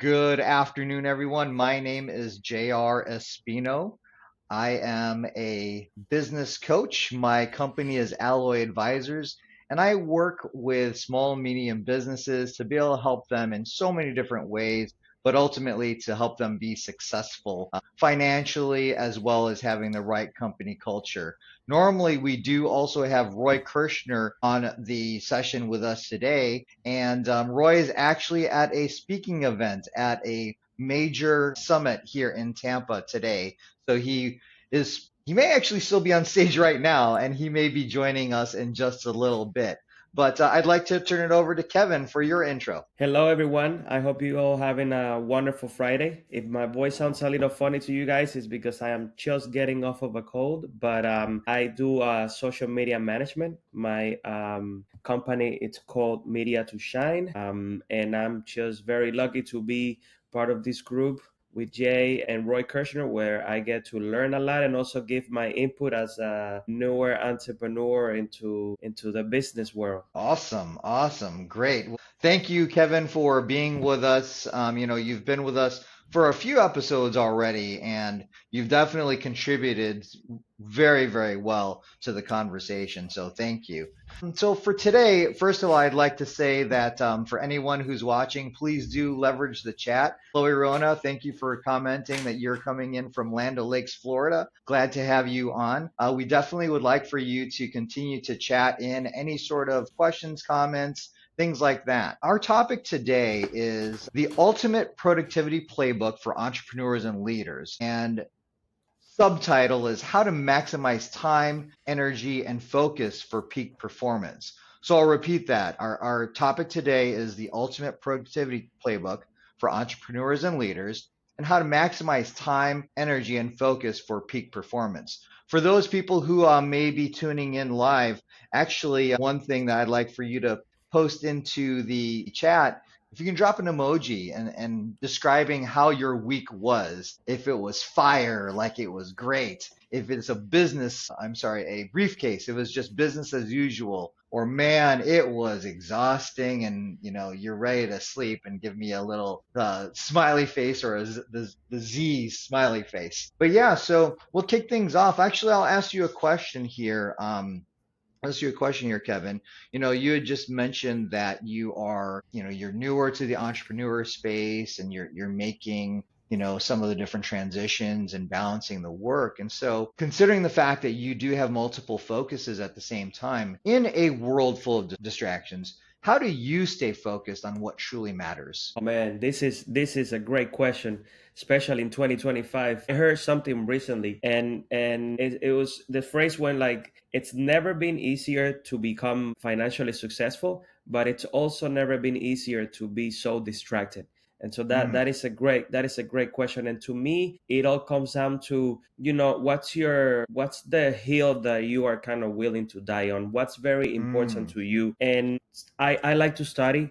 Good afternoon, everyone. My name is JR Espino. I am a business coach. My company is Alloy Advisors, and I work with small and medium businesses to be able to help them in so many different ways, but ultimately to help them be successful financially as well as having the right company culture. Normally, we do also have Roy Kirchner on the session with us today, and Roy is actually at a speaking event at a major summit here in Tampa today. So he may actually still be on stage right now, and he may be joining us in just a little bit. But I'd like to turn it over to Kevin for your intro. Hello, everyone. I hope you all having a wonderful Friday. If my voice sounds a little funny to you guys, it's because I am just getting off of a cold. But I do social media management. My company it's called Media to Shine, and I'm just very lucky to be part of this group with Jay and Roy Kirchner, where I get to learn a lot and also give my input as a newer entrepreneur into the business world. Awesome, awesome, great. Well, thank you, Kevin, for being with us. You've been with us for a few episodes already, and you've definitely contributed very, very well to the conversation. So thank you. So for today, first of all, I'd like to say that for anyone who's watching, please do leverage the chat. Chloe Rona, thank you for commenting that you're coming in from Land O'Lakes, Florida. Glad to have you on. We definitely would like for you to continue to chat in any sort of questions, comments, things like that. Our topic today is the ultimate productivity playbook for entrepreneurs and leaders. And subtitle is How to Maximize Time, Energy, and Focus for Peak Performance. So I'll repeat that. Our topic today is the ultimate productivity playbook for entrepreneurs and leaders and how to maximize time, energy, and focus for peak performance. For those people who may be tuning in live, actually, one thing that I'd like for you to post into the chat, if you can drop an emoji and describing how your week was, if it was fire, like it was great, if it's a business, I'm sorry, a briefcase, it was just business as usual, or man, it was exhausting and you're ready to sleep, and give me a little smiley face or the Z smiley face. But yeah, so we'll kick things off. Actually, I'll ask you a question here. Ask you a question here, Kevin. You had just mentioned that you're newer to the entrepreneur space and you're making, some of the different transitions and balancing the work. And so, considering the fact that you do have multiple focuses at the same time in a world full of distractions, how do you stay focused on what truly matters? Oh man, this is a great question, especially in 2025. I heard something recently, and it was the phrase went like, "It's never been easier to become financially successful, but it's also never been easier to be so distracted." And so that is a great question. And to me, it all comes down to what's the hill that you are kind of willing to die on. What's very important Mm, to you, and I like to study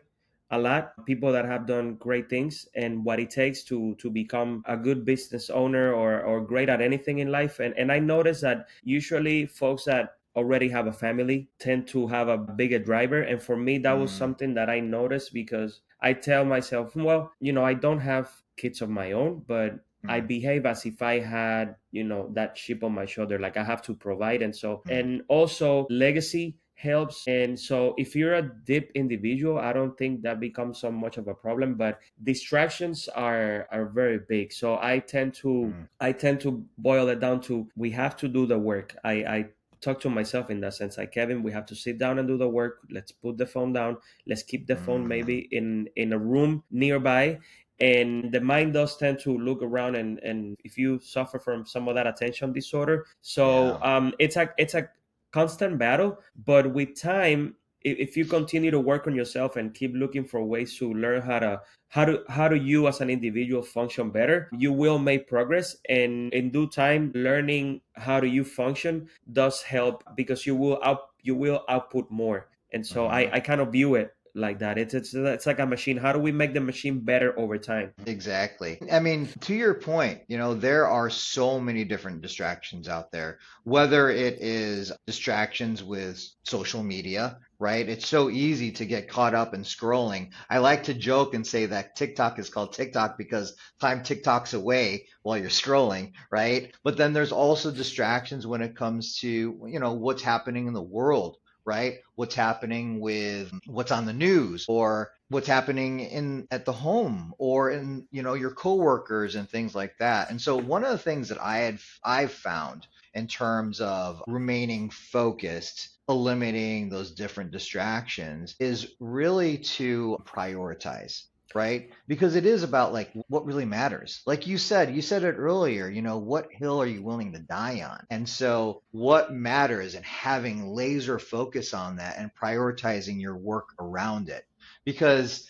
a lot people that have done great things and what it takes to become a good business owner or great at anything in life. And I noticed that usually folks that already have a family tend to have a bigger driver. And for me, that was mm, something that I noticed because I tell myself, well, I don't have kids of my own, but I mm, behave as if I had, that chip on my shoulder, like I have to provide. And so, mm, and also legacy helps. And so if you're a deep individual, I don't think that becomes so much of a problem, but distractions are very big. So mm, I tend to boil it down to we have to do the work. I talk to myself in that sense, like, Kevin, we have to sit down and do the work. Let's put the phone down. Let's keep the phone mm, maybe in a room nearby. And the mind does tend to look around, and if you suffer from some of that attention disorder, so yeah. it's a constant battle. But with time, if you continue to work on yourself and keep looking for ways to learn how to you as an individual function better, you will make progress. And in due time, learning how do you function does help because you will output more. And so Mhm. I kind of view it like that. It's like a machine. How do we make the machine better over time? Exactly. I mean, to your point, there are so many different distractions out there, whether it is distractions with social media. right? It's so easy to get caught up in scrolling. I like to joke and say that TikTok is called TikTok because time TikToks away while you're scrolling, right? But then there's also distractions when it comes to, what's happening in the world, right? What's happening with what's on the news or what's happening in at the home or in, your coworkers and things like that. And so one of the things that I've found in terms of remaining focused, eliminating those different distractions is really to prioritize, right? Because it is about like what really matters. Like you said it earlier, what hill are you willing to die on? And so what matters and having laser focus on that and prioritizing your work around it. Because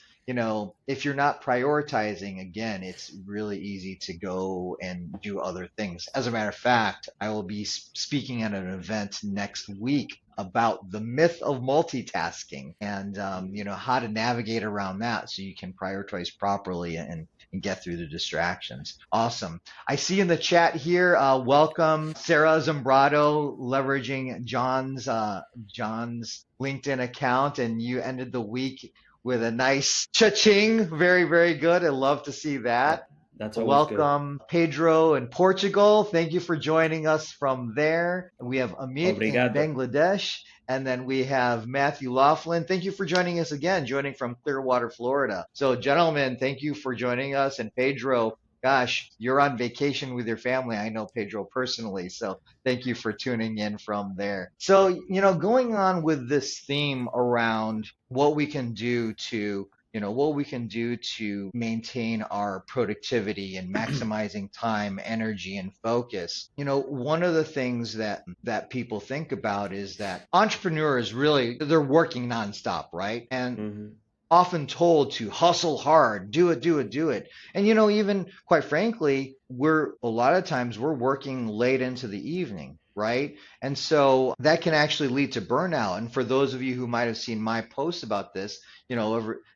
if you're not prioritizing, again, it's really easy to go and do other things. As a matter of fact, I will be speaking at an event next week about the myth of multitasking and how to navigate around that so you can prioritize properly and get through the distractions. Awesome. I see in the chat here, welcome Sarah Zambrado, leveraging John's LinkedIn account, and you ended the week with a nice cha-ching. Very, very good. I love to see that. That's always good. Welcome, Pedro in Portugal. Thank you for joining us from there. We have Amit in Obrigado. Bangladesh, and then we have Matthew Laughlin. Thank you for joining us again, joining from Clearwater, Florida. So, gentlemen, thank you for joining us. And Pedro, gosh, you're on vacation with your family. I know Pedro personally, so thank you for tuning in from there. So, going on with this theme around what we can do to what we can do to maintain our productivity and maximizing time, energy, and focus. One of the things that people think about is that entrepreneurs really they're working nonstop, right? And Hmm. often told to hustle hard, do it, do it, do it. And even quite frankly, we're a lot of times we're working late into the evening, right? And so that can actually lead to burnout. And for those of you who might have seen my post about this, if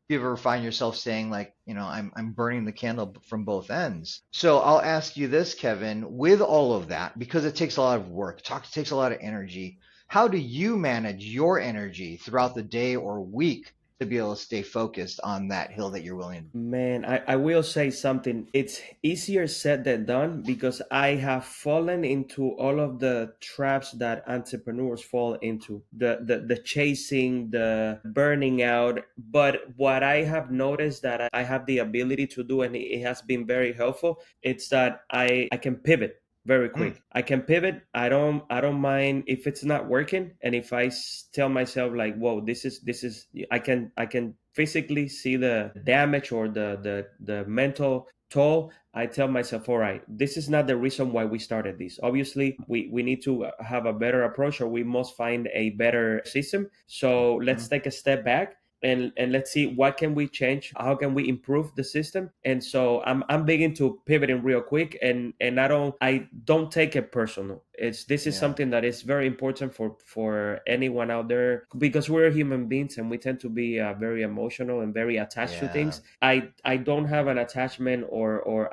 you ever find yourself saying like, I'm burning the candle from both ends. So I'll ask you this, Kevin, with all of that, because it takes a lot of work, takes a lot of energy. How do you manage your energy throughout the day or week to be able to stay focused on that hill that you're willing to? Man, I will say something. It's easier said than done because I have fallen into all of the traps that entrepreneurs fall into. The chasing, the burning out. But what I have noticed that I have the ability to do, and it has been very helpful, it's that I can pivot very Mm, quick. I can pivot. I don't mind if it's not working, and if tell myself like, whoa, this is I can physically see the damage or the mental toll. I tell myself, all right, this is not the reason why we started this. Obviously, we need to have a better approach, or we must find a better system. So let's mhm. take a step back and let's see what can we change, how can we improve the system. And so I'm big into pivoting real quick, and I don't take it personal. This is Yeah, something that is very important for anyone out there, because we're human beings and we tend to be very emotional and very attached to yeah, things. I don't have an attachment, or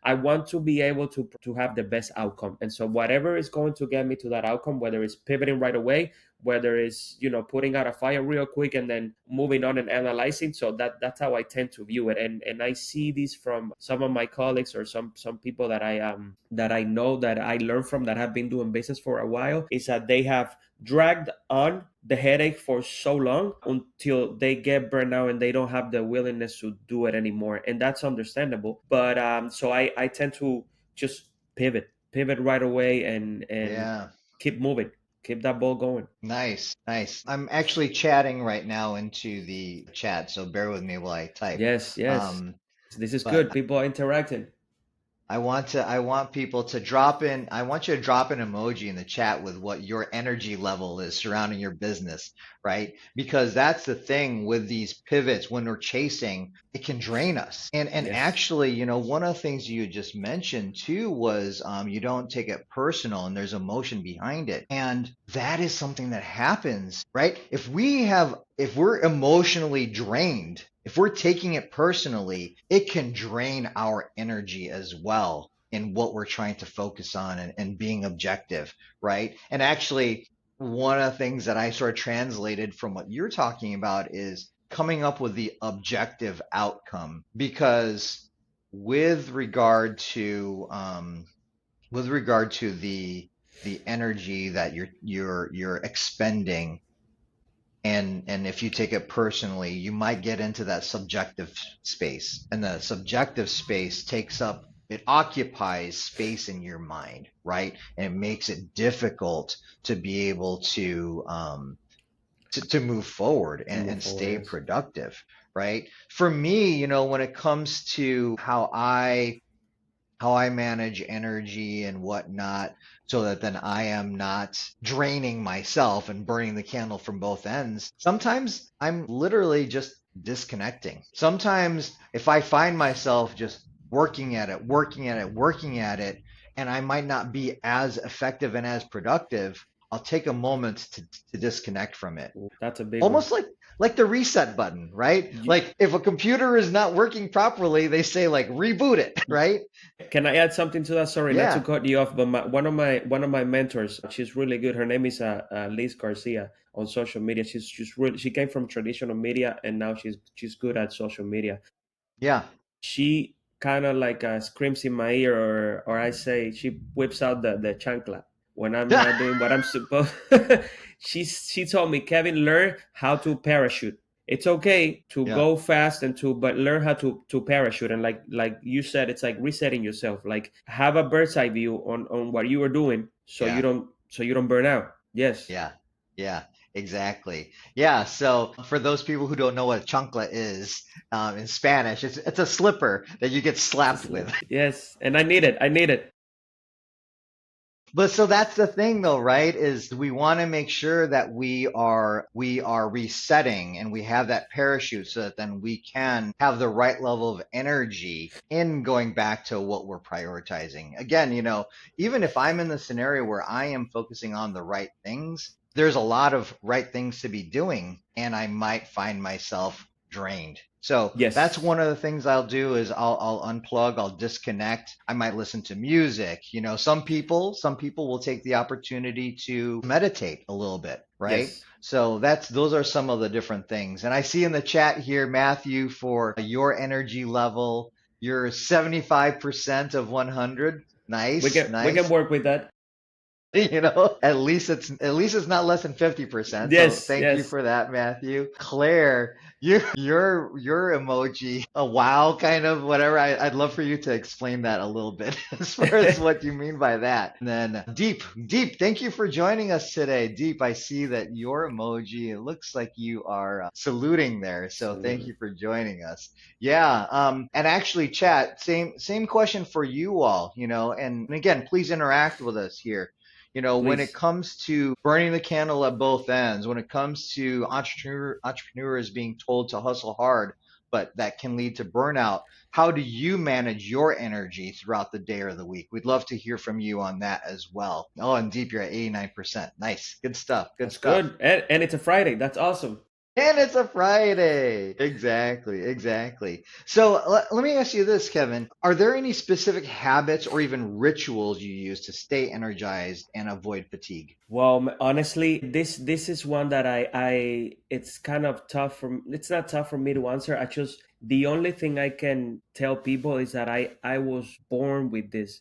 I want to be able to have the best outcome. And so whatever is going to get me to that outcome, whether it's pivoting right away, whether it's putting out a fire real quick and then moving on and analyzing. So that's how I tend to view it. And I see this from some of my colleagues, or some people that I know, that I learned from, that have been doing business for a while, is that they have dragged on the headache for so long until they get burned out and they don't have the willingness to do it anymore. And that's understandable. But so I tend to just pivot right away, and yeah. keep moving, keep that ball going. Nice, nice. I'm actually chatting right now into the chat, so bear with me while I type. Yes, yes. Um, This is but good. People are interacting. I want people to drop in, I want you to drop an emoji in the chat with what your energy level is surrounding your business, right? Because that's the thing with these pivots when we're chasing, it can drain us. And Yes. actually, one of the things you just mentioned too was you don't take it personal and there's emotion behind it. And that is something that happens, right? If we're emotionally drained, if we're taking it personally, it can drain our energy as well in what we're trying to focus on and being objective, right? And actually, one of the things that I sort of translated from what you're talking about is coming up with the objective outcome. Because with regard to with regard to the energy that you're expending, and if you take it personally, you might get into that subjective space, and the subjective space takes up, it occupies space in your mind, right? And it makes it difficult to be able to move forward to move and forward. stay Yes. productive, right? For me, when it comes to how I manage energy and whatnot, so that then I am not draining myself and burning the candle from both ends. Sometimes I'm literally just disconnecting. Sometimes if I find myself just working at it, working at it, working at it, and I might not be as effective and as productive, I'll take a moment to disconnect from it. That's a big one. Almost like the reset button, right? You, Like if a computer is not working properly, they say like reboot it, right? can I add something to that? Sorry, not to Yeah. cut you off, but one of my mentors, she's really good. Her name is Liz Garcia on social media. She's really, she came from traditional media, and now she's good at social media. Yeah. She kind of like screams in my ear, or I say she whips out the chancla when I'm not doing what I'm supposed. She told me, Kevin, learn how to parachute. It's okay to Yeah. go fast and to, but learn how to parachute. And like you said, it's like resetting yourself. Like have a bird's eye view on what you are doing, Yeah. so you don't burn out. Yes. Yeah. Yeah. Exactly. Yeah. So for those people who don't know what chancla is, in Spanish, it's a slipper that you get slapped with. Yes, and I need it. I need it. But so that's the thing though, right? Is we want to make sure that we are resetting and we have that parachute so that then we can have the right level of energy in going back to what we're prioritizing. Again, even if I'm in the scenario where I am focusing on the right things, there's a lot of right things to be doing, and I might find myself drained. So that's Yes. one of the things I'll do is I'll unplug, I'll disconnect. I might listen to music. Some people will take the opportunity to meditate a little bit, right? Yes. So those are some of the different things. And I see in the chat here, Matthew, for your energy level, you're 75% of 100. Nice, We can nice. work with that. At least it's not less than 50%. So Yes. thank you Yes. for that, Matthew. Claire, your emoji, a wow kind of whatever. I'd love for you to explain that a little bit as far as what you mean by that. And then Deep, thank you for joining us today. Deep, I see that your emoji, it looks like you are saluting there. So thank Absolutely. you for joining us. Yeah. And actually, chat, same question for you all, and again, please interact with us here. When it Please. comes to burning the candle at both ends, when it comes to entrepreneurs being told to hustle hard, but that can lead to burnout, how do you manage your energy throughout the day or the week? We'd love to hear from you on that as well. Oh, and Deep, you're at 89%. Nice. Good stuff. Good That's stuff. good. And it's a Friday. That's awesome. And it's a Friday. Exactly, exactly. So let me ask you this, Kevin. Are there any specific habits or even rituals you use to stay energized and avoid fatigue? Well, honestly, this is one that I it's kind of tough for, it's not tough for me to answer. I just, the only thing I can tell people is that I was born with this.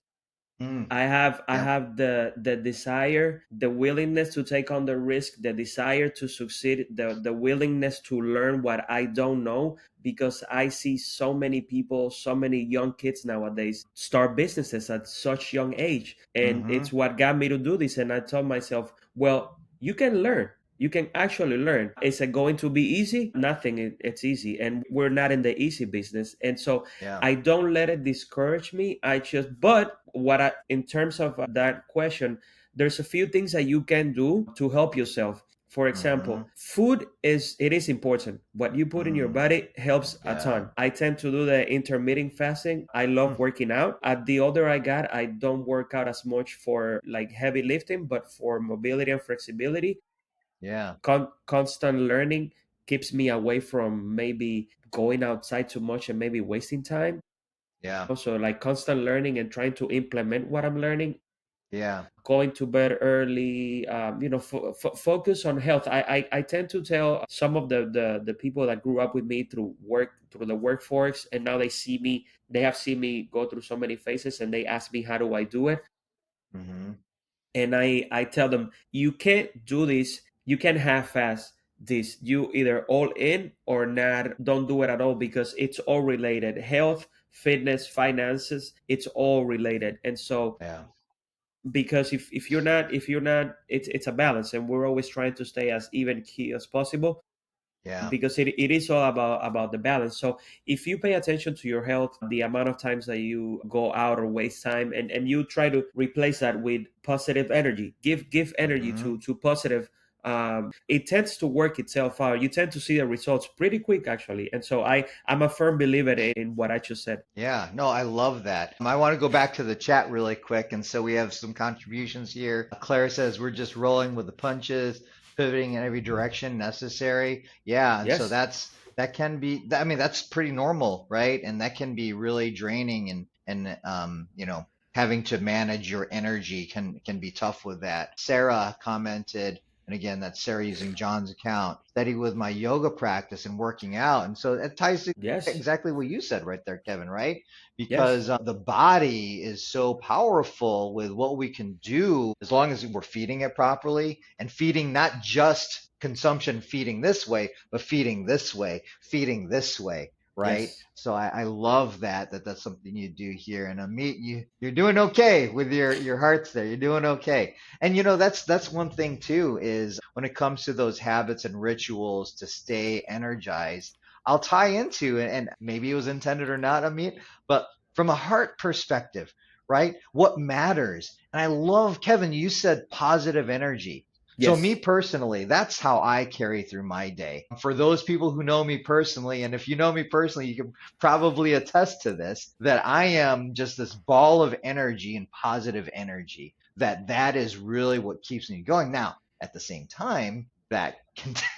Mm, I yep. have the desire, the willingness to take on the risk, the desire to succeed, the willingness to learn what I don't know, because I see so many people, so many young kids nowadays start businesses at such young age, and Mm-hmm. it's what got me to do this. And I told myself, well, you can learn. You can actually learn. Is it going to be easy? Nothing. It's easy, and we're not in the easy business. And so Yeah. I don't let it discourage me. I just, but what I, in terms of that question, there's a few things that you can do to help yourself. For Mm-hmm. example, food is, it is important. What you put in your Mm, body helps a yeah. ton. I tend to do the intermittent fasting. I love Mm, working out. At the older I got, I don't work out as much for like heavy lifting, but for mobility and flexibility. yeah. Constant learning keeps me away from maybe going outside too much and maybe wasting time. Yeah. Also, like constant learning and trying to implement what I'm learning. Yeah. going to bed early, focus on health. I tend to tell some of the people that grew up with me through the workforce, and now they have seen me go through so many phases, and they ask me how do I do it. Hmm. And I tell them, you can't do this, you can half-ass this. You either all in or not, don't do it at all, because it's all related. Health, fitness, finances, it's all related. And so, Yeah. because if you're not, it's a balance, and we're always trying to stay as even key as possible, Yeah. because it is all about the balance. So if you pay attention to your health, the amount of times that you go out or waste time, and you try to replace that with positive energy, give energy Hmm. to positive, it tends to work itself out. You tend to see the results pretty quick, actually. And so I'm a firm believer in what I just said. Yeah, no, I love that. I want to go back to the chat really quick. And so we have some contributions here. Claire says we're just rolling with the punches, pivoting in every direction necessary. Yeah, and so Yes, that can be, I mean, that's pretty normal, right? And that can be really draining, and having to manage your energy can be tough with that. Sarah commented, and again, that's Sarah using John's account, steady with my yoga practice and working out. And so it ties to yes, exactly what you said right there, Kevin, right? yes, Because the body is so powerful with what we can do as long as we're feeding it properly, and feeding not just consumption, feeding this way, but feeding this way, feeding this way. Right. yes, So I love that's something you do here. And Amit, you're doing okay with your hearts there. You're doing okay. And that's one thing too, is when it comes to those habits and rituals to stay energized, I'll tie into, and maybe it was intended or not, Amit, but from a heart perspective, right? What matters? And I love, Kevin, you said positive energy. So me yes, personally, that's how I carry through my day. For those people who know me personally, and if you know me personally, you can probably attest to this, that I am just this ball of energy and positive energy. That is really what keeps me going. Now, at the same time, that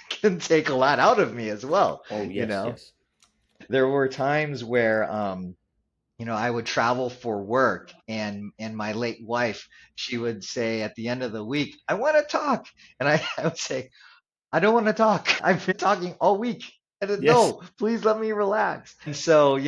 can take a lot out of me as well. oh You yes, know, yes, there were times where I would travel for work, and my late wife, she would say at the end of the week, I want to talk. And I would say, I don't want to talk. I've been talking all week. I said, yes, no, please let me relax. And so,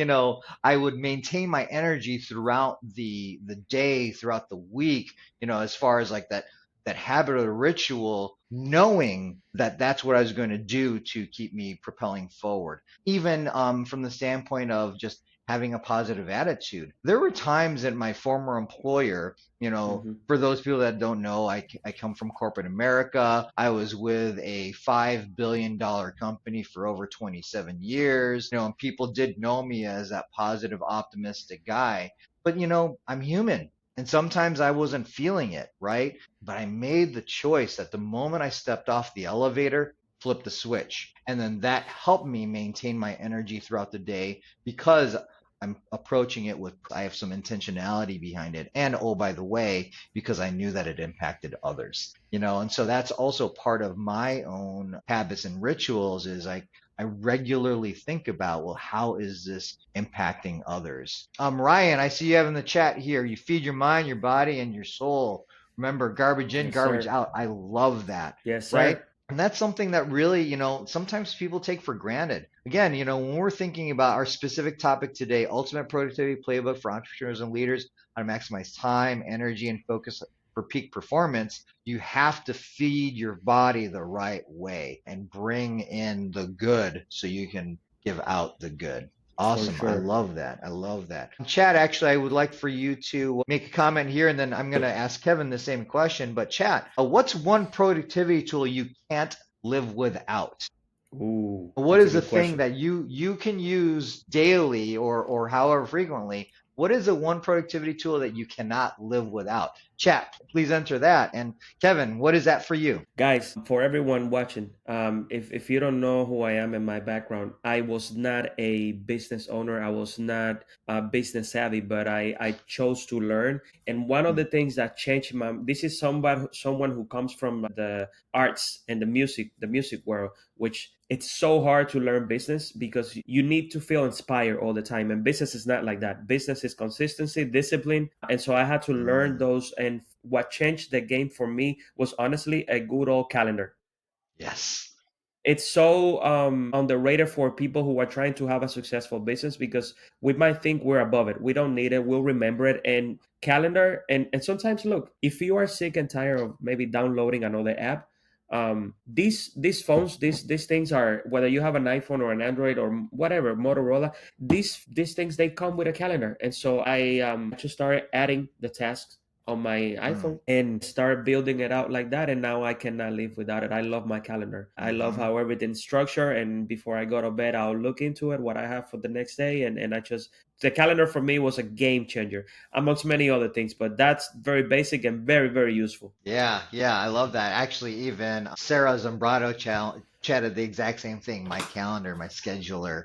I would maintain my energy throughout the day, throughout the week, as far as like that habit or the ritual, knowing that that's what I was going to do to keep me propelling forward. Even from the standpoint of just having a positive attitude. There were times at my former employer, hmm, for those people that don't know, I come from corporate America. I was with a $5 billion company for over 27 years, and people did know me as that positive, optimistic guy. But, I'm human. And sometimes I wasn't feeling it, right? But I made the choice that the moment I stepped off the elevator, flip the switch. And then that helped me maintain my energy throughout the day, because I'm approaching it with, I have some intentionality behind it. And oh, by the way, because I knew that it impacted others, and so that's also part of my own habits and rituals, is I regularly think about, well, how is this impacting others? Ryan, I see you have in the chat here. You feed your mind, your body, and your soul. Remember, garbage in, yes, garbage sir, out. I love that, yes, right? sir. And that's something that really, sometimes people take for granted. Again, when we're thinking about our specific topic today, ultimate productivity playbook for entrepreneurs and leaders, how to maximize time, energy, and focus for peak performance, you have to feed your body the right way and bring in the good so you can give out the good. For Awesome. I sure. love that. I love that. Chad, actually, I would like for you to make a comment here, and then I'm going to ask Kevin the same question. But, Chad, what's one productivity tool you can't live without? Ooh, What that's a is the good thing question. that you can use daily, or however frequently? What is the one productivity tool that you cannot live without? Chat, please enter that. And Kevin, what is that for you? Guys, for everyone watching, if you don't know who I am and my background, I was not a business owner. I was not business savvy, but I chose to learn. And one of the things that changed this is someone who comes from the arts and the music world, which It's so hard to learn business because you need to feel inspired all the time. And business is not like that. Business is consistency, discipline. And so I had to learn Mm, those. And what changed the game for me was honestly a good old calendar. yes. It's so underrated for people who are trying to have a successful business because we might think we're above it. We don't need it. We'll remember it. And calendar, and sometimes look, if you are sick and tired of maybe downloading another app, these phones, these things are, whether you have an iPhone or an Android or whatever Motorola, these things, they come with a calendar. And so I just started adding the tasks on my Mm, iPhone and start building it out like that. And now I cannot live without it. I love my calendar. I love hmm. how everything's structured. And before I go to bed, I'll look into it, what I have for the next day. And I just, the calendar for me was a game changer amongst many other things, but that's very basic and very, very useful. Yeah, yeah, I love that. Actually, even Sarah Zombrado chatted the exact same thing. My calendar, my scheduler.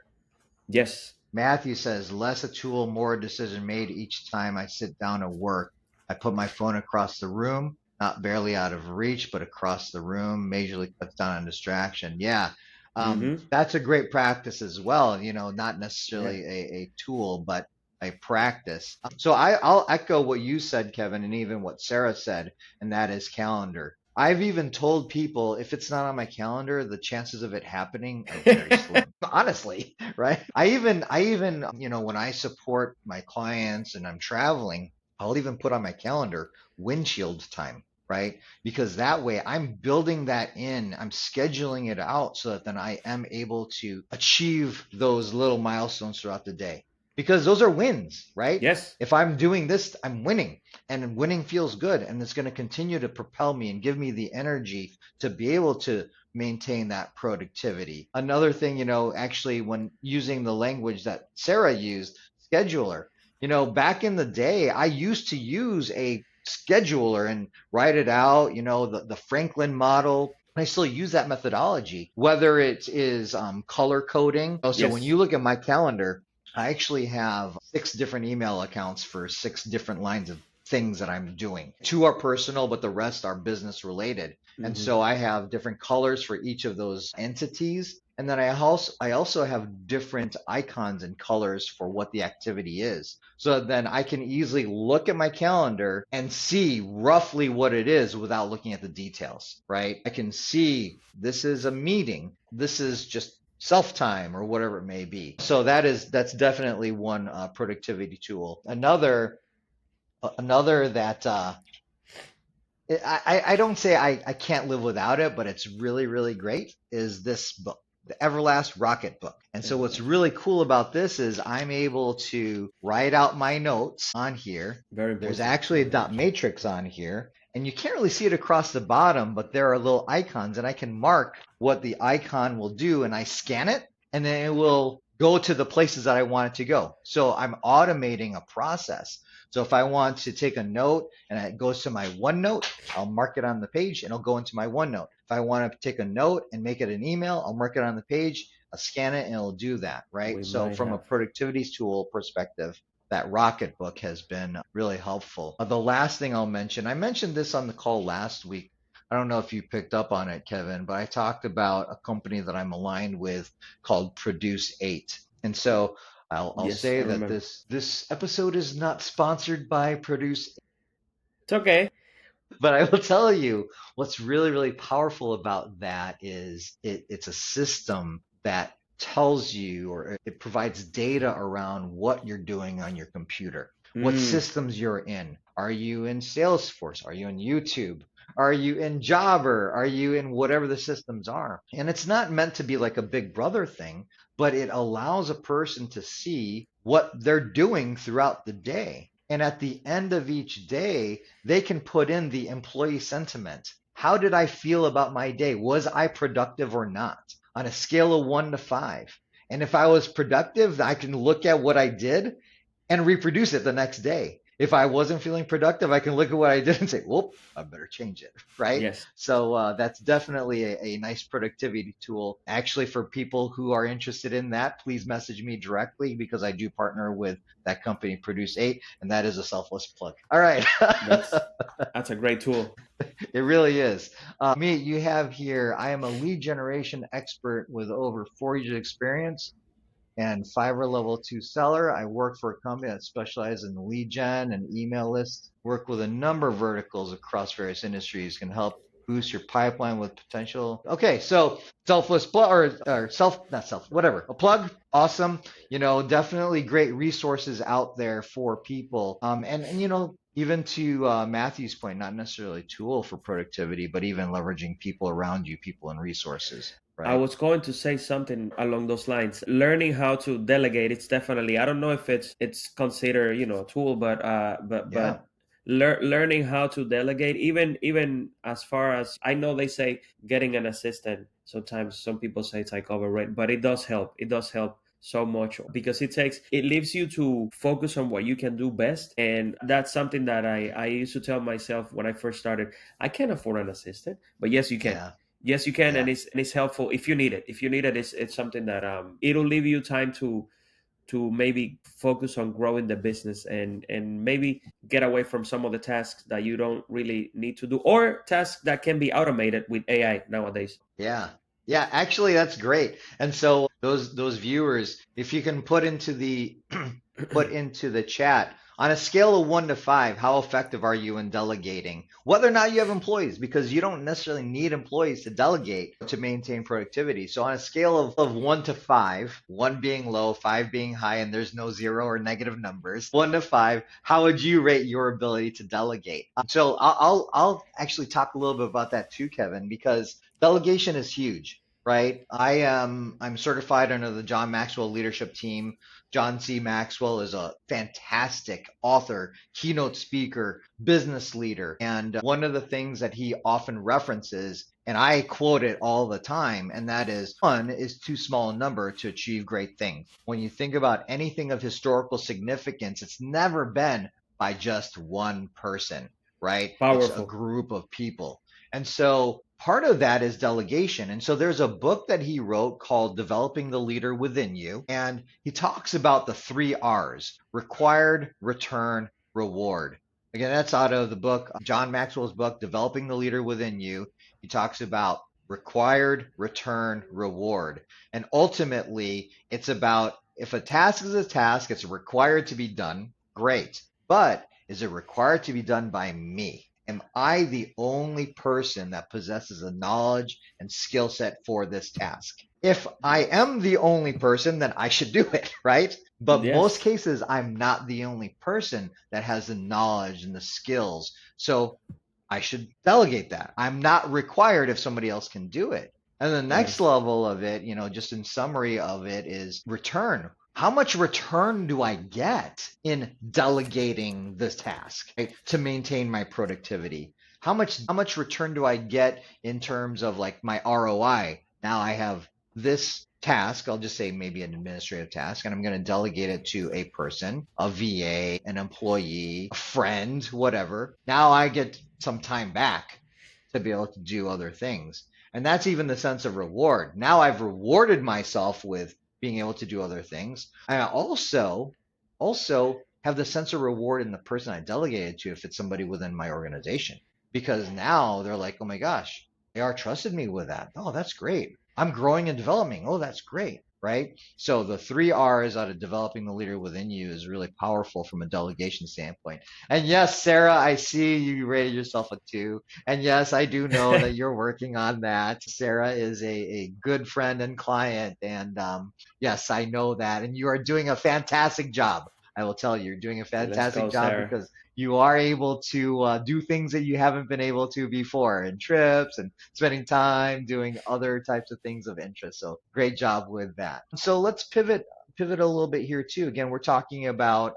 Yes. Matthew says, less a tool, more a decision made each time I sit down to work. I put my phone across the room, not barely out of reach, but across the room, majorly cuts down on distraction. Yeah, Mm-hmm. that's a great practice as well. Not Yeah. necessarily a tool, but a practice. So I'll echo what you said, Kevin, and even what Sarah said, and that is calendar. I've even told people if it's not on my calendar, the chances of it happening are very slim. Honestly, right? I even, when I support my clients and I'm traveling, I'll even put on my calendar windshield time, right? Because that way I'm building that in, I'm scheduling it out so that then I am able to achieve those little milestones throughout the day. Because those are wins, right? Yes. If I'm doing this, I'm winning, and winning feels good, and it's going to continue to propel me and give me the energy to be able to maintain that productivity. Another thing, actually, when using the language that Sarah used, scheduler, back in the day, I used to use a scheduler and write it out, the Franklin model. I still use that methodology, whether it is color coding. So when Yes. you look at my calendar, I actually have 6 different email accounts for 6 different lines of things that I'm doing. 2 are personal, but the rest are business related. And Mm-hmm. so I have different colors for each of those entities. And then I also have different icons and colors for what the activity is. So then I can easily look at my calendar and see roughly what it is without looking at the details, right? I can see this is a meeting. This is just self time or whatever it may be. So that's definitely one productivity tool. Another that I don't say I can't live without it, but it's really, really great, is this book, the Everlast Rocket Book. And so what's really cool about this is I'm able to write out my notes on here. Very There's important. actually a dot matrix on here, and you can't really see it across the bottom, but there are little icons, and I can mark what the icon will do, and I scan it, and then it will go to the places that I want it to go. So I'm automating a process. So if I want to take a note and it goes to my OneNote, I'll mark it on the page and it'll go into my OneNote. If I want to take a note and make it an email, I'll mark it on the page, I'll scan it and it'll do that, right? We So might from a have. productivity tool perspective, that Rocket Book has been really helpful. The last thing I'll mention, I mentioned this on the call last week. I don't know if you picked up on it, Kevin, but I talked about a company that I'm aligned with called Produce 8. And so I'll Yes, say I that remember. this episode is not sponsored by Produce, It's okay. but I will tell you what's really, really powerful about that is it's a system that tells you, or it provides data around what you're doing on your computer, what Mm. systems you're in. Are you in Salesforce? Are you in YouTube? Are you in Jobber? Are you in whatever the systems are? And it's not meant to be like a big brother thing, but it allows a person to see what they're doing throughout the day. And at the end of each day, they can put in the employee sentiment. How did I feel about my day? Was I productive or not? On a scale of 1 to 5. And if I was productive, I can look at what I did and reproduce it the next day. if I wasn't feeling productive, I can look at what I did and say, whoop, I better change it, right? Yes, So that's definitely a nice productivity tool. Actually, for people who are interested in that, please message me directly because I do partner with that company, Produce 8, and that is a selfless plug. All right. that's that's a great tool. It really is. Me, you have here, I am a lead generation expert with over 4 years experience and Fiverr level two seller. I work for a company that specializes in lead gen and email lists. Work with a number of verticals across various industries. Can help boost your pipeline with potential. Okay, so selfless plug or self, not self, whatever. A plug, awesome. Definitely great resources out there for people. And even to Matthew's point, not necessarily a tool for productivity, but even leveraging people around you, people and resources, I right? was going to say something along those lines. Learning how to delegate, it's definitely, I don't know if it's considered, a tool, but Yeah, learning how to delegate, even as far as I know, they say getting an assistant. Sometimes some people say it's like overrated, but it does help. It does help so much because it leaves you to focus on what you can do best. And that's something that I used to tell myself when I first started. I can't afford an assistant, but yes, you can. yeah, Yes, you can, yeah. and it's helpful if you need it. If you need it, it's something that it'll leave you time to maybe focus on growing the business and maybe get away from some of the tasks that you don't really need to do, or tasks that can be automated with AI nowadays. Yeah. Yeah, actually that's great. And so those viewers, if you can put into the chat on a scale of 1 to 5, how effective are you in delegating? Whether or not you have employees, because you don't necessarily need employees to delegate to maintain productivity. So on a scale of 1 to 5, 1 being low, 5 being high, and there's no zero or negative numbers, 1 to 5, how would you rate your ability to delegate? So I'll actually talk a little bit about that too, Kevin, because delegation is huge, right? I'm certified under the John Maxwell leadership team. John C. Maxwell is a fantastic author, keynote speaker, business leader. And one of the things that he often references, and I quote it all the time, and that is one is too small a number to achieve great things. When you think about anything of historical significance, it's never been by just one person, right? It's a Powerful. group of people. And so part of that is delegation. And so there's a book that he wrote called Developing the Leader Within You. And he talks about the 3 R's: required, return, reward. Again, that's out of the book, John Maxwell's book, Developing the Leader Within You. He talks about required, return, reward. And ultimately, it's about if a task is a task, it's required to be done, great. But is it required to be done by me? Am I the only person that possesses the knowledge and skill set for this task? If I am the only person, then I should do it, right? But most Yes. cases, I'm not the only person that has the knowledge and the skills. So I should delegate that. I'm not required if somebody else can do it. And the next Yes. level of it, just in summary of it, is return. How much return do I get in delegating this task, right, to maintain my productivity? How much return do I get in terms of like my ROI? Now I have this task, I'll just say maybe an administrative task, and I'm going to delegate it to a person, a VA, an employee, a friend, whatever. Now I get some time back to be able to do other things. And that's even the sense of reward. Now I've rewarded myself with being able to do other things. I also have the sense of reward in the person I delegated to if it's somebody within my organization. Because now they're like, oh my gosh, AR trusted me with that. Oh, that's great. I'm growing and developing. Oh, that's great. Right. So the 3 R's out of developing the leader within you is really powerful from a delegation standpoint. And yes, Sarah, I see you rated yourself a 2. And yes, I do know that you're working on that. Sarah is a good friend and client. And yes, I know that. And you are doing a fantastic job. I will tell you, you're doing a Let's fantastic go, job Sarah. because you are able to do things that you haven't been able to before, and trips and spending time doing other types of things of interest. So great job with that. So let's pivot a little bit here too. Again, we're talking about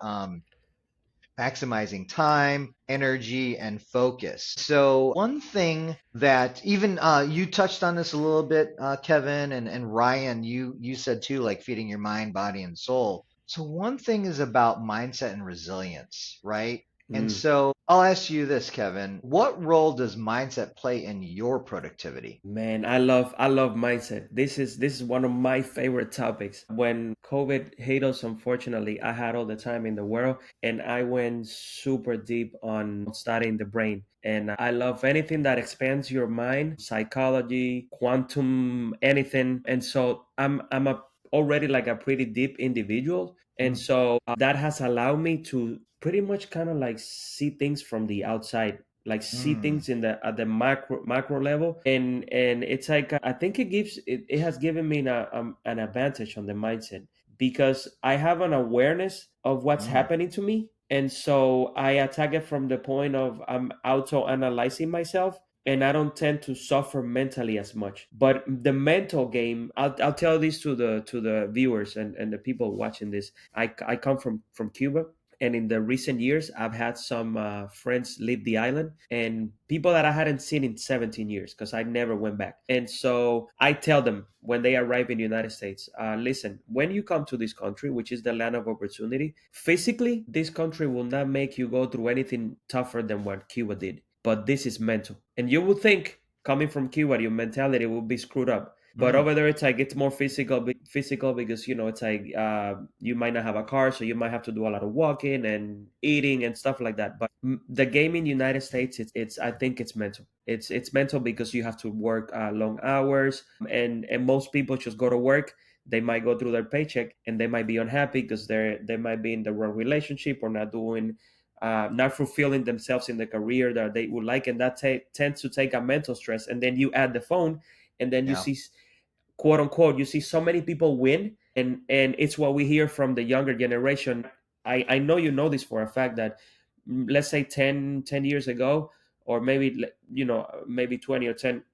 maximizing time, energy, and focus. So one thing that even you touched on this a little bit, Kevin and Ryan, you said too, like feeding your mind, body, and soul. So one thing is about mindset and resilience, right? And Mm. so I'll ask you this, Kevin. What role does mindset play in your productivity? Man, I love mindset. This is one of my favorite topics. When COVID hit us, unfortunately, I had all the time in the world, and I went super deep on studying the brain. And I love anything that expands your mind, psychology, quantum, anything. And so I'm a already like a pretty deep individual, and Mm, so that has allowed me to pretty much kind of like see things from the outside, like see mm, things in the at the macro level. And it's like I think it has given me an advantage on the mindset, because I have an awareness of what's mm, happening to me, and so I attack it from the point of I'm auto analyzing myself, and I don't tend to suffer mentally as much. But the mental game, I'll tell this to the viewers and the people watching this. I come from Cuba, and in the recent years I've had some friends leave the island, and people that I hadn't seen in 17 years because I never went back. And so I tell them when they arrive in the United States, listen, when you come to this country, which is the land of opportunity, physically this country will not make you go through anything tougher than what Cuba did, but this is mental. And you would think coming from Cuba your mentality will be screwed up, but mm. over there it's like it's more physical, because it's like you might not have a car, so you might have to do a lot of walking and eating and stuff like that. But the game in United States, it's I think it's mental. It's mental because you have to work long hours, and most people just go to work. They might go through their paycheck and they might be unhappy because they might be in the wrong relationship, or not doing not fulfilling themselves in the career that they would like, and that tends to take a mental stress. And then you add the phone, and then you Yeah. see, quote unquote, you see so many people win, and it's what we hear from the younger generation. I know you know this for a fact that, let's say 10 years ago, or maybe maybe 20 or 10,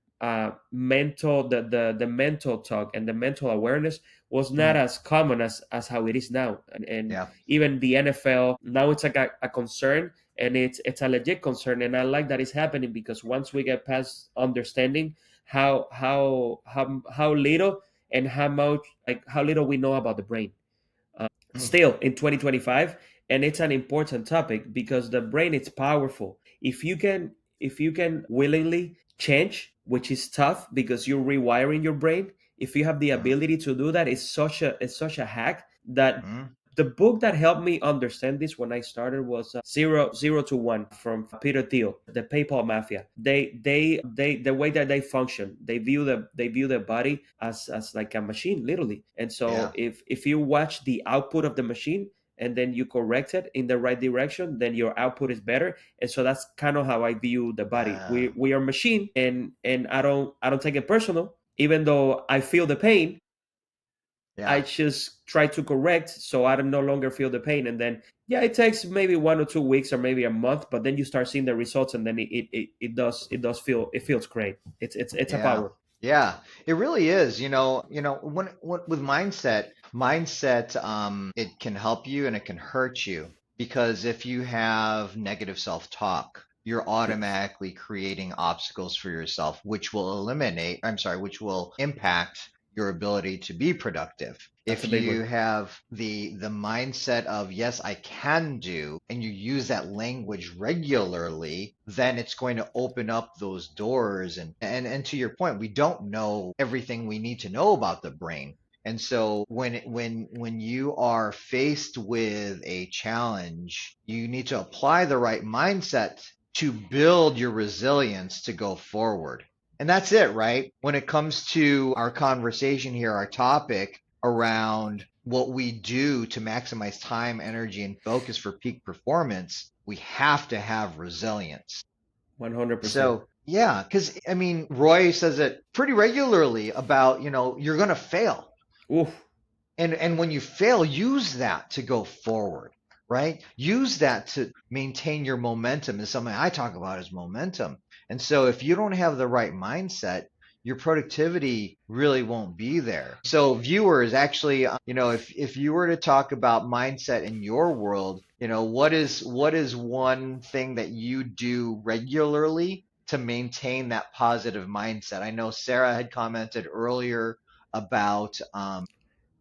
mental the mental talk and the mental awareness was not Mm, as common as how it is now. And yeah. even the NFL now, it's like a concern, and it's a legit concern. And I like that it's happening, because once we get past understanding how little and how much, like how little we know about the brain, Mm, still in 2025. And it's an important topic because the brain is powerful. If you can willingly change, which is tough because you're rewiring your brain. If you have the mm, ability to do that, it's such a hack that mm, the book that helped me understand this when I started was Zero to One from Peter Thiel, the PayPal Mafia. They the way that they function, they view the body as like a machine, literally. And so yeah. if you watch the output of the machine and then you correct it in the right direction, then your output is better. And so that's kind of how I view the body. We Yeah. we are machine, and I don't take it personal, even though I feel the pain. I Yeah. just try to correct so I don't no longer feel the pain. And then, yeah, it takes maybe 1 or 2 weeks or maybe a month, but then you start seeing the results, and then it does feel, it feels great. It's a Yeah. power. Yeah. It really is. When with mindset, it can help you and it can hurt you because if you have negative self-talk, you're Yes, automatically creating obstacles for yourself, which will impact your ability to be productive. that's a If big you one. have the mindset of yes, I can do, and you use that language regularly, then it's going to open up those doors. And to your point, we don't know everything we need to know about the brain. And so when you are faced with a challenge, you need to apply the right mindset to build your resilience to go forward. And that's it, right? When it comes to our conversation here, our topic around what we do to maximize time, energy, and focus for peak performance, we have to have resilience. 100%. So, yeah, because I mean, Roy says it pretty regularly about, you're going to fail. Oof. And when you fail, use that to go forward, right? Use that to maintain your momentum is something I talk about as momentum. And so if you don't have the right mindset, your productivity really won't be there. So viewers, actually, if you were to talk about mindset in your world, what is one thing that you do regularly to maintain that positive mindset? I know Sarah had commented earlier about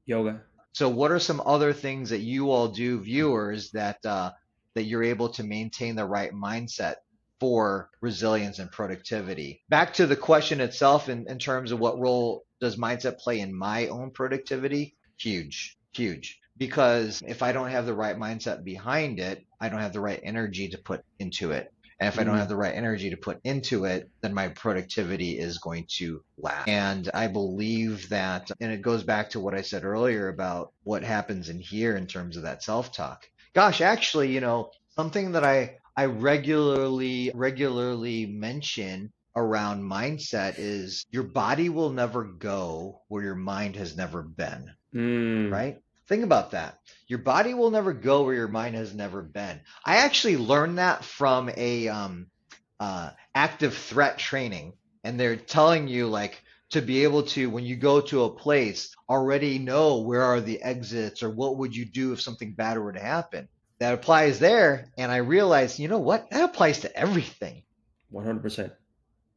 Yoga. So what are some other things that you all do, viewers, that you're able to maintain the right mindset for resilience and productivity? Back to the question itself, in terms of what role does mindset play in my own productivity? Huge, huge. Because if I don't have the right mindset behind it, I don't have the right energy to put into it. And if I don't have Mm, the right energy to put into it, then my productivity is going to lack. And I believe that, and it goes back to what I said earlier about what happens in here in terms of that self-talk. Gosh, actually, something that I regularly mention around mindset is your body will never go where your mind has never been, mm, right? Think about that. Your body will never go where your mind has never been. I actually learned that from a active threat training, and they're telling you like to be able to, when you go to a place, already know where are the exits or what would you do if something bad were to happen. That applies there, and I realized, you know what? That applies to everything. 100%.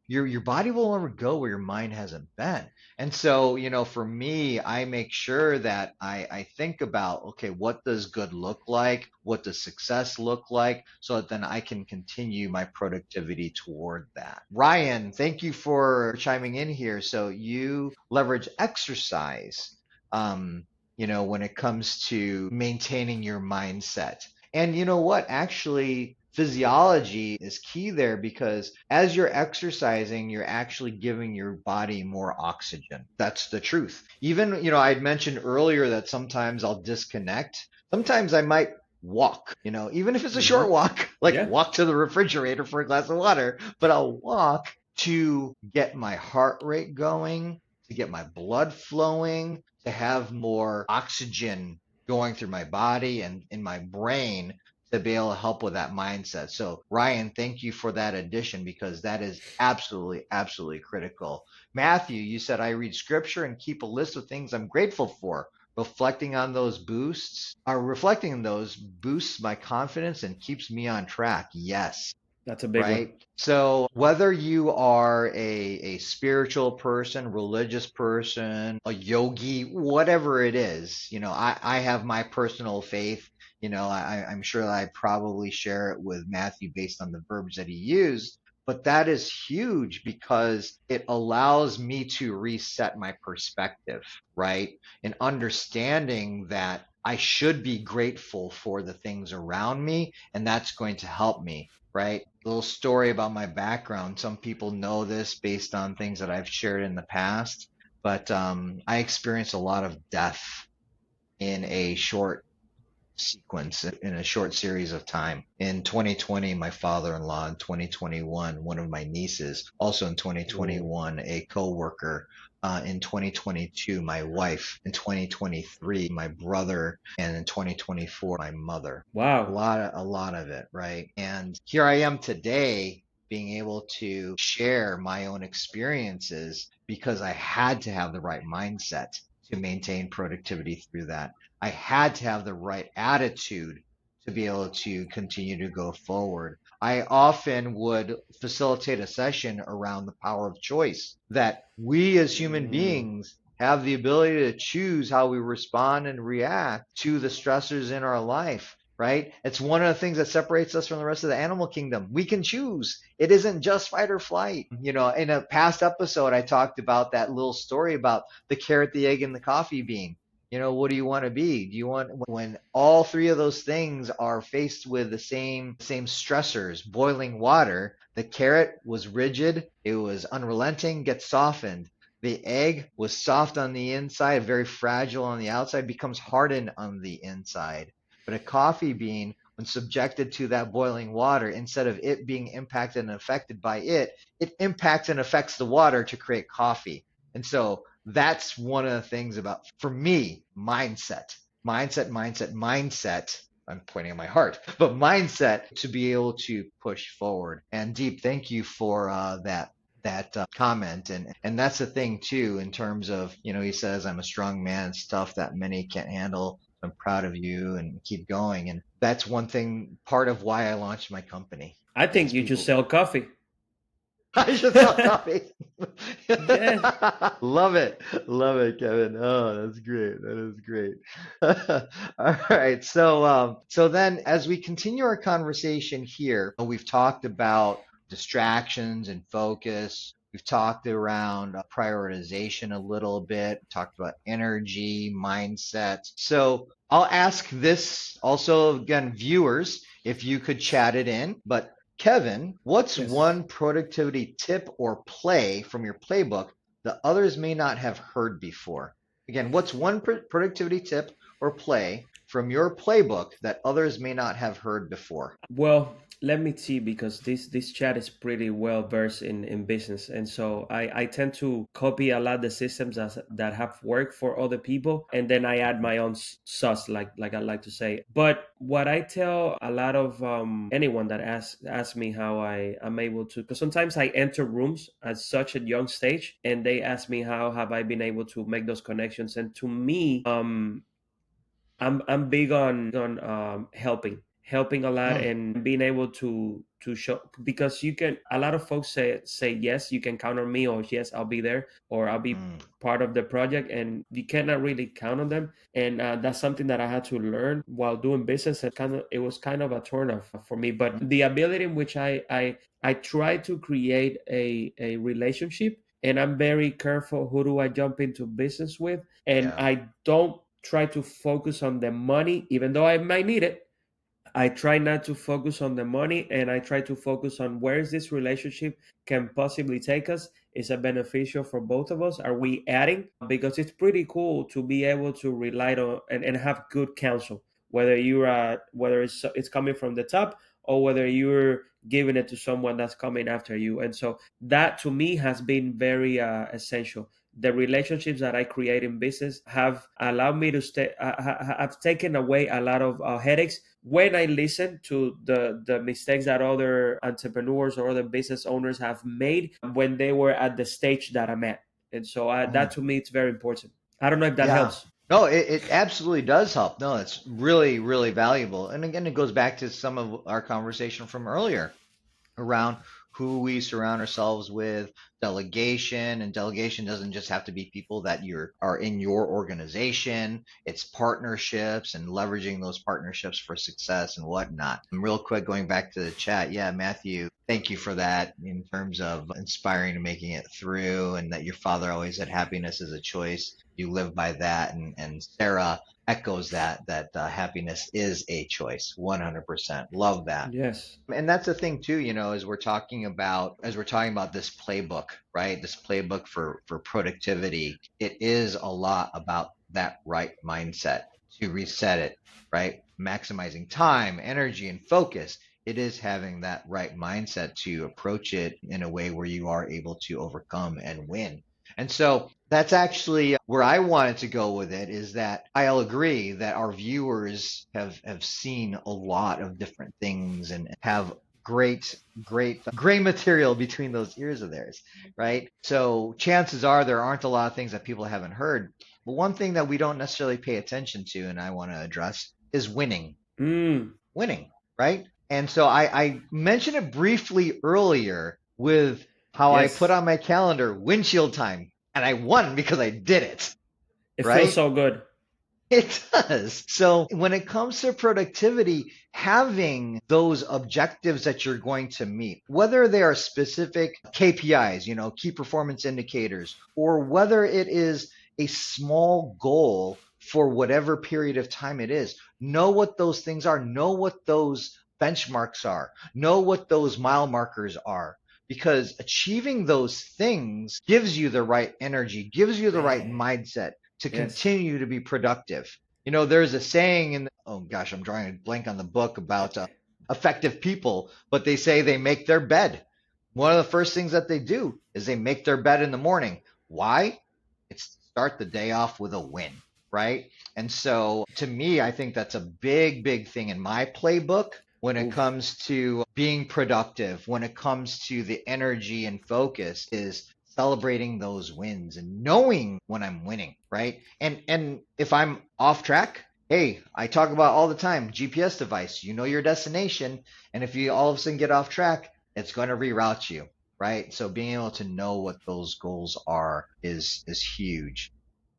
Your body will never go where your mind hasn't been. And so, for me, I make sure that I think about, okay, what does good look like? What does success look like? So that then I can continue my productivity toward that. Ryan, thank you for chiming in here. So you leverage exercise, when it comes to maintaining your mindset. And you know what? Actually, physiology is key there, because as you're exercising, you're actually giving your body more oxygen. That's the truth. Even, I'd mentioned earlier that sometimes I'll disconnect. Sometimes I might walk, even if it's a short Hmm. walk, like Yeah, walk to the refrigerator for a glass of water, but I'll walk to get my heart rate going, to get my blood flowing, to have more oxygen going through my body and in my brain, to be able to help with that mindset. So, Ryan, thank you for that addition, because that is absolutely, absolutely critical. Matthew, you said I read scripture and keep a list of things I'm grateful for. Reflecting on those boosts my confidence and keeps me on track. Yes, that's a big one. right? So whether you are a spiritual person, religious person, a yogi, whatever it is, I have my personal faith. I'm sure that I probably share it with Matthew based on the verbs that he used, but that is huge because it allows me to reset my perspective, right? And understanding that I should be grateful for the things around me, and that's going to help me, right? Little story about my background. Some people know this based on things that I've shared in the past, but I experienced a lot of death in a short sequence, in a short series of time. In 2020, my father-in-law; in 2021, one of my nieces; also in Ooh. 2021, a coworker; in 2022, my wife; in 2023, my brother; and in 2024, my mother. Wow. A lot of it, right? And here I am today, being able to share my own experiences because I had to have the right mindset to maintain productivity through that. I had to have the right attitude to be able to continue to go forward. I often would facilitate a session around the power of choice, that we as human Mm, beings have the ability to choose how we respond and react to the stressors in our life, right? It's one of the things that separates us from the rest of the animal kingdom. We can choose. It isn't just fight or flight. In a past episode, I talked about that little story about the carrot, the egg, and the coffee bean. What do you want to be? Do you want, when all three of those things are faced with the same stressors, boiling water? The carrot was rigid, it was unrelenting, gets softened. The egg was soft on the inside, very fragile on the outside, becomes hardened on the inside. But a coffee bean, when subjected to that boiling water, instead of it being impacted and affected by it, it impacts and affects the water to create coffee. And so that's one of the things about, for me, mindset. I'm pointing at my heart, but mindset to be able to push forward. And Deep, thank you for that comment. And that's the thing too, in terms of, he says, I'm a strong man, stuff that many can't handle. I'm proud of you, and keep going. And that's one thing, part of why I launched my company, I think is you should people. sell coffee. I should sell coffee. Yes. Love it, Kevin. Oh, that's great. That is great. All right. So then as we continue our conversation here, we've talked about distractions and focus. We've talked around prioritization a little bit, talked about energy, mindset. So I'll ask this also again, viewers, if you could chat it in, but Kevin, what's Yes. one productivity tip or play from your playbook that others may not have heard before? Again, what's one productivity tip or play from your playbook that others may not have heard before? Well, let me see, because this chat is pretty well versed in business, and so I tend to copy a lot of the systems that have worked for other people, and then I add my own sauce, like I like to say. But what I tell a lot of anyone that asks me how I am able to, because sometimes I enter rooms at such a young stage, and they ask me how have I been able to make those connections, and to me, I'm big on helping a lot, Mm, and being able to show, because you can, a lot of folks say yes, you can count on me, or yes, I'll be there, or I'll be mm, part of the project, and you cannot really count on them. And that's something that I had to learn while doing business, and it was kind of a turn off for me. But mm. the ability in which I try to create a relationship, and I'm very careful who do I jump into business with, and Yeah. I don't try to focus on the money, even though I might need it. I try not to focus on the money, and I try to focus on where is this relationship can possibly take us. Is it beneficial for both of us? Are we adding? Because it's pretty cool to be able to rely on and have good counsel, whether it's coming from the top, or whether you're giving it to someone that's coming after you. And so that to me has been very essential. The relationships that I create in business have allowed me to stay, have taken away a lot of headaches when I listen to the mistakes that other entrepreneurs or other business owners have made when they were at the stage that I'm at. And so that Mm. to me, it's very important. I don't know if that Yeah. helps. No, it absolutely does help. No, it's really, really valuable. And again, it goes back to some of our conversation from earlier around who we surround ourselves with, delegation, and delegation doesn't just have to be people that you are in your organization. It's partnerships and leveraging those partnerships for success and whatnot. And real quick, going back to the chat, yeah, Matthew, thank you for that in terms of inspiring and making it through, and that your father always said happiness is a choice. You live by that, and Sarah echoes that happiness is a choice, 100%. Love that. Yes. And that's the thing too, as we're talking about this playbook, right? This playbook for productivity, it is a lot about that right mindset to reset it, right? Maximizing time, energy, and focus. It is having that right mindset to approach it in a way where you are able to overcome and win. And so that's actually where I wanted to go with it, is that I'll agree that our viewers have seen a lot of different things and have great gray material between those ears of theirs, right? So chances are there aren't a lot of things that people haven't heard. But one thing that we don't necessarily pay attention to, and I want to address, is winning. Mm, Winning, right? And so I mentioned it briefly earlier with how I put yes. on my calendar windshield time, and I won because I did it, It feels right? so good. It does. So when it comes to productivity, having those objectives that you're going to meet, whether they are specific KPIs, key performance indicators, or whether it is a small goal for whatever period of time it is, know what those things are, know what those benchmarks are, know what those mile markers are. Because achieving those things gives you the right energy, gives you the right Man. mindset to Yes. continue to be productive. There's a saying oh gosh, I'm drawing a blank on the book about effective people, but they say they make their bed. One of the first things that they do is they make their bed in the morning. Why? It's to start the day off with a win, right? And so to me, I think that's a big, big thing in my playbook when it Oof. comes to being productive, when it comes to the energy and focus, is celebrating those wins and knowing when I'm winning, right? And if I'm off track, hey, I talk about all the time, GPS device, you know your destination, and if you all of a sudden get off track, it's going to reroute you. right? So being able to know what those goals are is huge.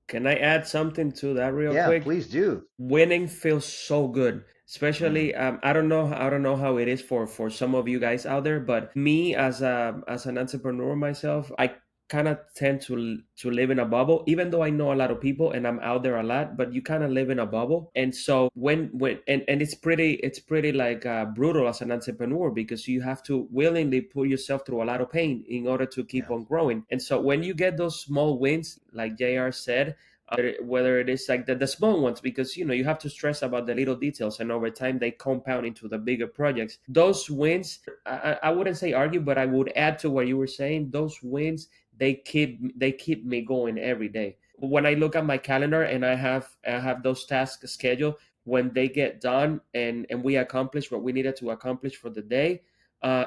Can I add something to that real Yeah, quick? please do. Winning feels so good, Mm, especially I don't know how it is for some of you guys out there, but me as an entrepreneur myself, I kind of tend to live in a bubble, even though I know a lot of people and I'm out there a lot, but you kind of live in a bubble. And so when and it's pretty like brutal as an entrepreneur, because you have to willingly put yourself through a lot of pain in order to keep yeah. on growing. And so when you get those small wins, like JR said, whether it is like the small ones, because you have to stress about the little details, and over time they compound into the bigger projects. Those wins, I wouldn't say argue, but I would add to what you were saying. Those wins, they keep me going every day. When I look at my calendar and I have those tasks scheduled, when they get done and we accomplish what we needed to accomplish for the day,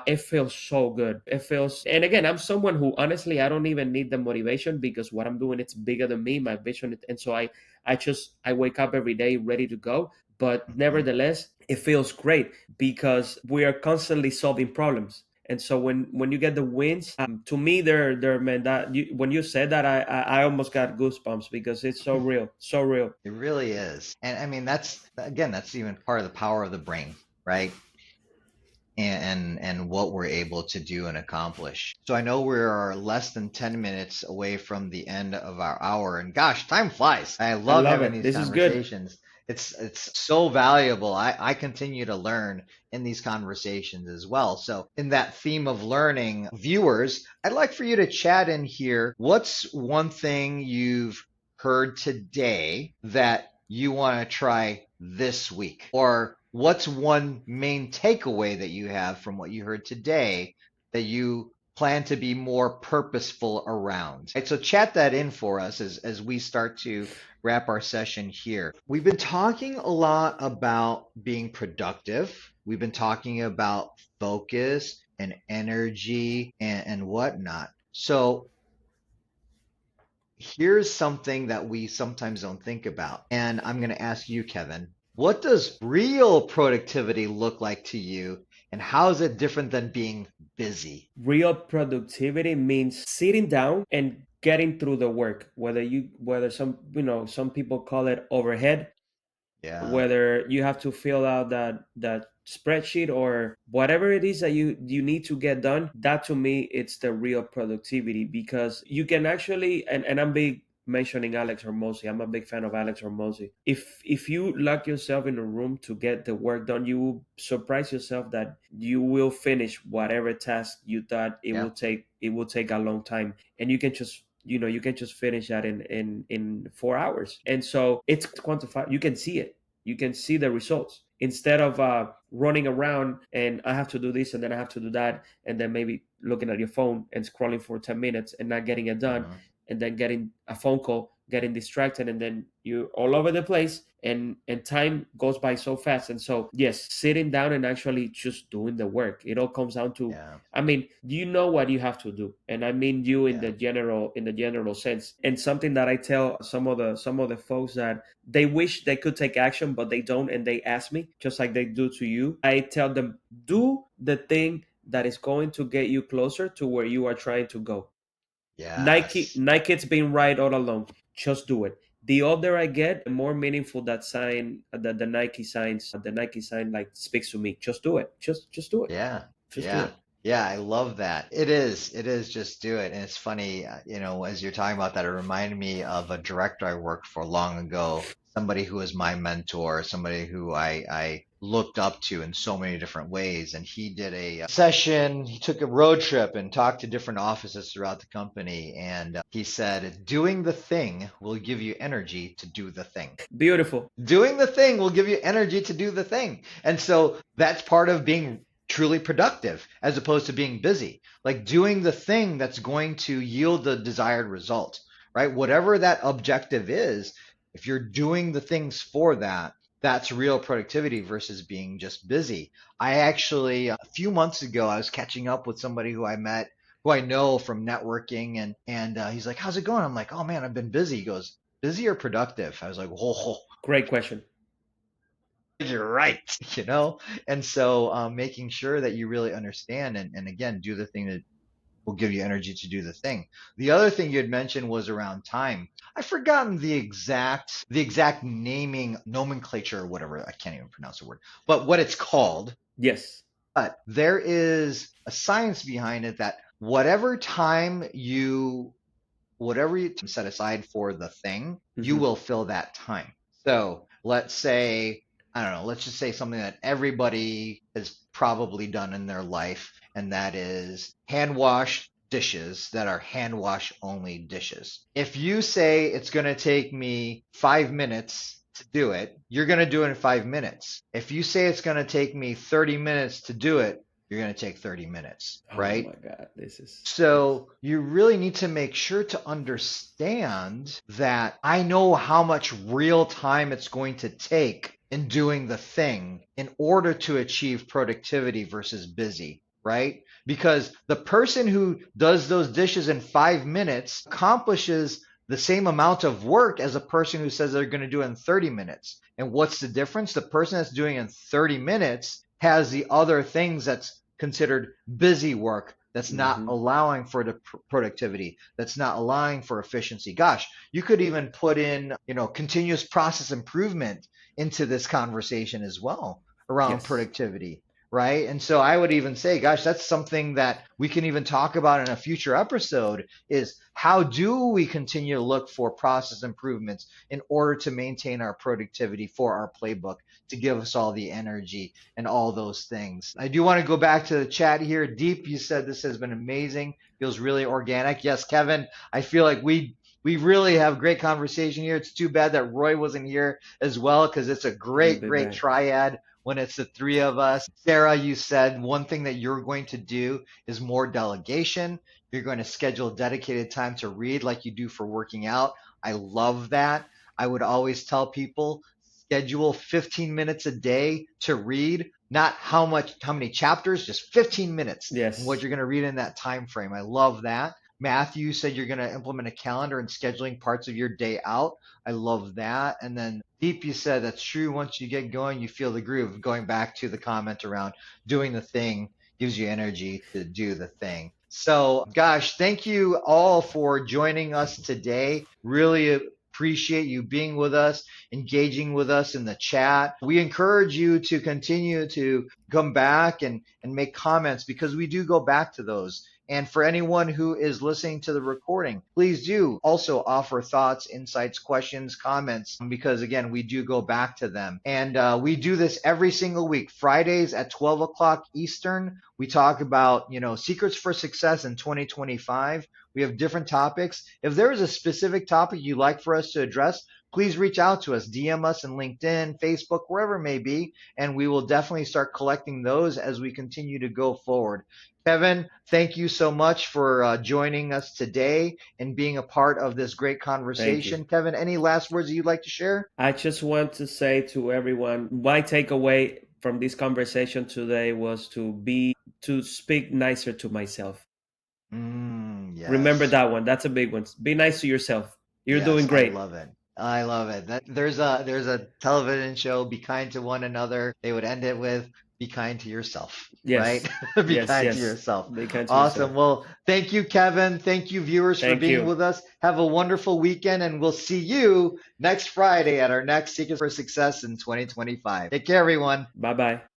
it feels so good. It feels, and again, I'm someone who honestly I don't even need the motivation, because what I'm doing, it's bigger than me, my vision, and so I wake up every day ready to go. But Mhm. nevertheless, it feels great because we are constantly solving problems. And so when you get the wins, to me, they're man, that when you said that, I almost got goosebumps, because it's so real, so real. It really is. And I mean, that's again, that's even part of the power of the brain, right? And what we're able to do and accomplish. So I know we're less than 10 minutes away from the end of our hour, and gosh, time flies. I I love love having it. these This is good. conversations. It's so valuable. I continue to learn in these conversations as well. So in that theme of learning, viewers, I'd like for you to chat in here. What's one thing you've heard today that you want to try this week? Or what's one main takeaway that you have from what you heard today that you plan to be more purposeful around? Right, so chat that in for us as we start to wrap our session here. We've been talking a lot about being productive. We've been talking about focus and energy and whatnot. So here's something that we sometimes don't think about. And I'm going to ask you, Kevin, what does real productivity look like to you? And how is it different than being busy? Real productivity means sitting down and getting through the work, whether some people call it overhead, Yeah. whether you have to fill out that spreadsheet or whatever it is that you need to get done. That, to me, it's the real productivity, because you can actually, and I'm big mentioning Alex Hormozy. I'm a big fan of Alex Hormozy. If you lock yourself in a room to get the work done, you will surprise yourself that you will finish whatever task you thought Yeah. it will take a long time, and you can just finish that in 4 hours. And so it's quantified. You can see it. You can see the results, instead of running around and I have to do this and then I have to do that, and then maybe looking at your phone and scrolling for 10 minutes and not getting it done, Mhm. and then getting a phone call, getting distracted, and then you're all over the place, and time goes by so fast. And so, yes, sitting down and actually just doing the work, it all comes down to, Yeah. I mean, you know what you have to do, and I mean you in Yeah. the general sense. And something that I tell some of the folks that they wish they could take action, but they don't, and they ask me, just like they do to you. I tell them, do the thing that is going to get you closer to where you are trying to go. Yes. Nike's been right all along. Just do it. The older I get, the more meaningful that sign, the Nike sign, like, speaks to me. Just do it. Just do it. Yeah. Just do Yeah. it. Yeah, I love that. It is. It is just do it. And it's funny, as you're talking about that, it reminded me of a director I worked for long ago, somebody who was my mentor, somebody who I looked up to in so many different ways. And he did a session, he took a road trip and talked to different offices throughout the company. And he said, doing the thing will give you energy to do the thing. Beautiful. Doing the thing will give you energy to do the thing. And so that's part of being truly productive as opposed to being busy. Like doing the thing that's going to yield the desired result, right? Whatever that objective is, if you're doing the things for that, that's real productivity versus being just busy. I actually, a few months ago, I was catching up with somebody who I met, who I know from networking, and he's like, "How's it going?" I'm like, "Oh man, I've been busy." He goes, "Busy or productive?" I was like, "Whoa, Great question. you're right." you know? And so making sure that you really understand and again, do the thing that will give you energy to do the thing. The other thing you had mentioned was around time. I've forgotten the exact naming nomenclature or whatever. I can't even pronounce the word, but what it's called. Yes. But there is a science behind it that whatever you set aside for the thing, you Hmm. will fill that time. So let's say, I don't know, let's just say something that everybody has probably done in their life, and that is hand wash dishes that are hand wash only dishes. If you say it's going to take me 5 minutes to do it, you're going to do it in 5 minutes. If you say it's going to take me 30 minutes to do it, you're going to take 30 minutes, Oh right? my God, this is yes. So you really need to make sure to understand that I know how much real time it's going to take in doing the thing in order to achieve productivity versus busy, right? Because the person who does those dishes in 5 minutes accomplishes the same amount of work as a person who says they're going to do it in 30 minutes. And what's the difference? The person that's doing it in 30 minutes has the other things that's considered busy work that's not Hmm. allowing for the productivity, that's not allowing for efficiency. Gosh, you could even put in, continuous process improvement into this conversation as well around Yes. productivity, right? And so I would even say, gosh, that's something that we can even talk about in a future episode is how do we continue to look for process improvements in order to maintain our productivity for our playbook to give us all the energy and all those things. I do want to go back to the chat here. Deep, you said this has been amazing. Feels really organic. Yes, Kevin, I feel like we really have great conversation here. It's too bad that Roy wasn't here as well because it's a He'll great, be great back. triad when it's the three of us. Sarah, you said one thing that you're going to do is more delegation. You're going to schedule dedicated time to read like you do for working out. I love that. I would always tell people schedule 15 minutes a day to read, not how many chapters, just 15 minutes and what Yes. you're going to read in that time frame. I love that. Matthew said you're going to implement a calendar and scheduling parts of your day out. I love that. And then Deep, you said that's true. Once you get going, you feel the groove. Going back to the comment around doing the thing gives you energy to do the thing. So, gosh, thank you all for joining us today. Really appreciate you being with us, engaging with us in the chat. We encourage you to continue to come back and make comments because we do go back to those. And for anyone who is listening to the recording, please do also offer thoughts, insights, questions, comments, because again, we do go back to them. And we do this every single week, Fridays at 12 o'clock Eastern. We talk about, secrets for success in 2025. We have different topics. If there is a specific topic you'd like for us to address, please reach out to us, DM us in LinkedIn, Facebook, wherever it may be, and we will definitely start collecting those as we continue to go forward. Kevin, thank you so much for joining us today and being a part of this great Thank you. conversation. Kevin, any last words that you'd like to share? I just want to say to everyone, my takeaway from this conversation today was to speak nicer to myself. Remember Yes. that one. That's a big one. Be nice to yourself. You're doing Yes, I great. love it. I love it. There's a television show, Be Kind to One Another. They would end it with Be kind to yourself, right? Yes. Be Yes, kind to yes. yourself. Be kind to yourself. Awesome. Well, thank you, Kevin. Thank you, viewers, for Thank being you. with us. Have a wonderful weekend, and we'll see you next Friday at our next Secrets for Success in 2025. Take care, everyone. Bye bye.